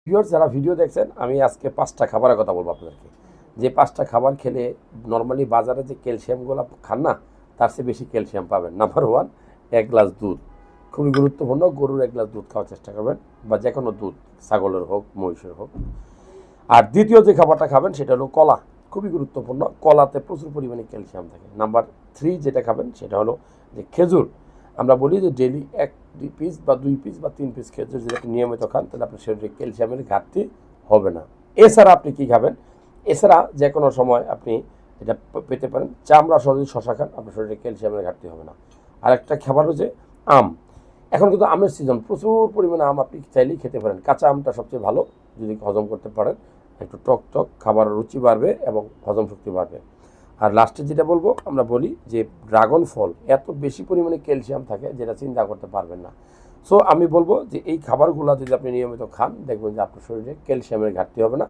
Viewers যারা video দেখছেন, আমি আজকে 5টা খাবারের কথা বলবো আপনাদেরকে। যে 5টা খাবার খেলে নর্মালি বাজারে যে ক্যালসিয়ামগুলো খান না, তার চেয়ে বেশি ক্যালসিয়াম পাবেন। নাম্বার 1, 1 গ্লাস দুধ। খুবই গুরুত্বপূর্ণ, গরুর 1 গ্লাস দুধ খাওয়ার চেষ্টা করবেন, বা যে কোনো দুধ, ছাগলের হোক মহিষের হোক। আর দ্বিতীয় যে খাবারটা খাবেন সেটা হলো কলা। খুবই গুরুত্বপূর্ণ, কলাতে প্রচুর পরিমাণে ক্যালসিয়াম থাকে। নাম্বার 3 যেটা খাবেন সেটা হলো যে খেজুর। আমরা বলি যে ডেইলি 1 পিস বা 2 পিস বা 3 পিস খেজুর যদি আপনি নিয়মিত খান, তাহলে আপনার শরীরে ক্যালসিয়ামের ঘাটতি হবে না। এছাড়া আপনি কী খাবেন? এছাড়া যে কোনো সময় আপনি এটা পেতে পারেন, চামড়া সহ যদি শশা খান, আপনার শরীরে ক্যালসিয়ামের ঘাটতি হবে না। আর একটা খাবার হচ্ছে আম। এখন কিন্তু আমের সিজন, প্রচুর পরিমাণে আম আপনি চাইলেই খেতে পারেন। কাঁচা আমটা সবচেয়ে ভালো, যদি হজম করতে পারেন। একটু টক টক, খাবারের রুচি বাড়বে এবং হজম শক্তি বাড়বে। আর লাস্টে যেটা বলবো, আমরা বলি যে ড্রাগন ফল এত বেশি পরিমাণে ক্যালসিয়াম থাকে যেটা চিন্তা করতে পারবেন না। সো আমি বলবো যে এই খাবারগুলো যদি আপনি নিয়মিত খান, দেখবেন যে আপনার শরীরে ক্যালসিয়ামের ঘাটতি হবে না।